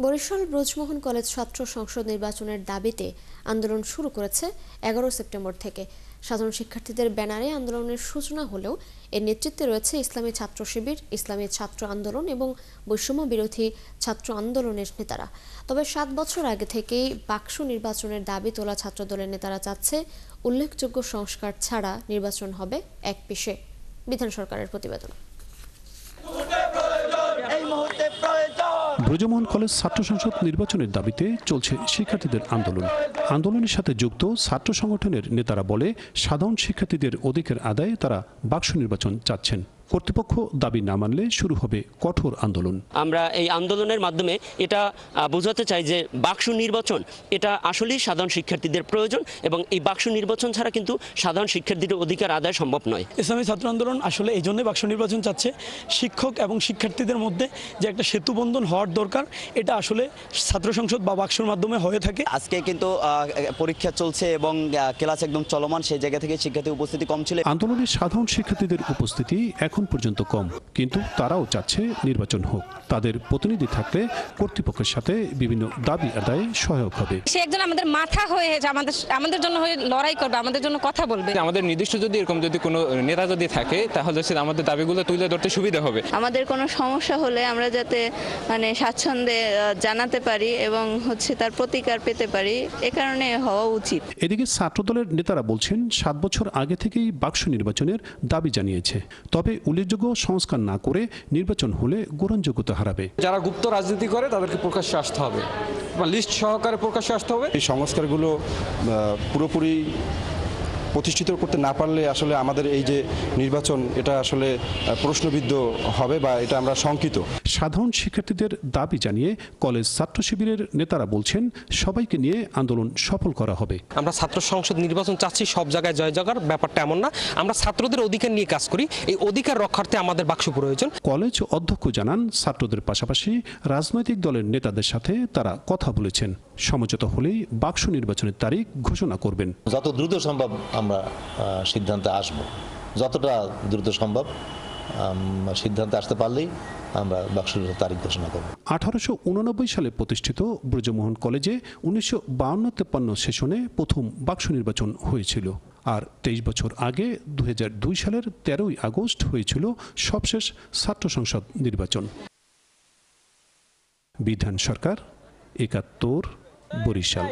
Barishal Brajamohan college ছাত্র সংসদ নির্বাচনের দাবিতে আন্দোলন শুরু করেছে 11 সেপ্টেম্বর থেকে। সাধারণ শিক্ষার্থীদের ব্যানারে আন্দোলনের সূচনা হলেও এর নেতৃত্বে রয়েছে ইসলামী ছাত্র শিবির, ইসলামী ছাত্র আন্দোলন এবং বৈষম্য বিরোধী ছাত্র আন্দোলনের নেতারা। তবে 7 বছর আগে থেকেই বাকসু নির্বাচনের দাবি তোলা ছাত্রদলের নেতারা চাচ্ছে উল্লেখযোগ্য সংস্কার ছাড়া নির্বাচন হবে একপেশে। বিধান সরকারের প্রতিবেদন। ব্রজমোহন কলেজ ছাত্র সংসদ নির্বাচনের দাবিতে চলছে শিক্ষার্থীদের আন্দোলনের সাথে যুক্ত ছাত্র সংগঠনের নেতারা বলে, সাধারণ শিক্ষার্থীদের অধিকার আদায়ে তারা বাকসু নির্বাচন চাচ্ছেন। কর্তৃপক্ষ দাবি না মানলে শুরু হবে কঠোর আন্দোলন। আমরা এই আন্দোলনের মাধ্যমে এটা বোঝাতে চাই যে বাকসু নির্বাচন এটা আসলেই সাধারণ শিক্ষার্থীদের প্রয়োজন এবং এই বাকসু নির্বাচন ছাড়া কিন্তু সাধারণ শিক্ষার্থীদের অধিকার আদায় সম্ভব নয়। ইসলামী ছাত্র আন্দোলন আসলে এই জন্যই বাকসু নির্বাচন চাচ্ছে। শিক্ষক এবং শিক্ষার্থীদের মধ্যে যে একটা সেতু বন্ধন হওয়ার দরকার, এটা আসলে ছাত্র সংসদ বা বাকসুর মাধ্যমে হয়ে থাকে। আজকে কিন্তু পরীক্ষা চলছে এবং ক্লাস একদম চলমান, সেই জায়গা থেকে শিক্ষার্থী উপস্থিতি কম ছিল। আন্দোলনে সাধারণ শিক্ষার্থীদের উপস্থিতি এখন পর্যন্ত কম, কিন্তু তারাও চাচ্ছে নির্বাচন হোক। তাদের প্রতিনিধি থাকলে কর্তৃপক্ষের সাথে বিভিন্ন দাবি আদায়ে সহায়ক হবে। সে একজন আমাদের মাথা হয়ে আমাদের জন্য হয়ে লড়াই করবে, আমাদের জন্য কথা বলবে। আমাদের নির্দিষ্ট যদি এরকম যদি কোনো নেতা যদি থাকে, তাহলে আমাদের দাবিগুলো তুলে ধরতে সুবিধা হবে। আমাদের কোনো সমস্যা হলে আমরা যাতে স্বাচ্ছন্দ্যে জানাতে পারি এবং তার প্রতিকার পেতে পারি, এ কারণে হওয়া উচিত। এদিকে ছাত্রদলের নেতারা বলছেন 7 বছর আগে থেকেই বাকসু নির্বাচনের দাবি জানিয়েছে। তবে উল্লেখযোগ্য সংস্কার না করে নির্বাচন হলে গ্রহণযোগ্যতা হারাবে। যারা গুপ্ত রাজনীতি করে তাদেরকে প্রকাশ্যে আসতে হবে বা লিস্ট সহকারে প্রকাশ্যে আসতে হবে। এই সংস্কারগুলো পুরোপুরি প্রতিষ্ঠিত করতে না পারলে আসলে আমাদের এই যে নির্বাচন, এটা আসলে প্রশ্নবিদ্ধ হবে বা এটা আমরা শঙ্কিত। সাধারণ শিক্ষার্থীদের দাবি জানিয়ে কলেজ ছাত্র শিবিরের নেতারা বলছেন, সবাইকে নিয়ে আন্দোলন সফল করা হবে। আমরা ছাত্র সংসদ নির্বাচন চাচ্ছি, সব জায়গায় জয় জয়কার, ব্যাপারটা এমন না। আমরা ছাত্রদের অধিকার নিয়ে কাজ করি, এই অধিকার রক্ষার্থে আমাদের বাকসু প্রয়োজন। কলেজ অধ্যক্ষ জানান, ছাত্রদের পাশাপাশি রাজনৈতিক দলের নেতাদের সাথে তারা কথা বলেছেন। সমঝোতা হলেই বাকসু নির্বাচনের তারিখ ঘোষণা করবেন। যত দ্রুত সম্ভব আমরা সিদ্ধান্তে আসব, যতটা দ্রুত সম্ভব সিদ্ধান্তে আসতে পারলেই আমরা বাকসুর তারিখ ঘোষণা করব। 1889 সালে প্রতিষ্ঠিত ব্রজমোহন কলেজে 1952-53 সেশনে প্রথম বাকসু নির্বাচন হয়েছিল। আর 23 বছর আগে 2002 সালের 13ই আগস্ট হয়েছিল সবশেষ ছাত্র সংসদ নির্বাচন। বিধান সরকার, 71, বরিশাল।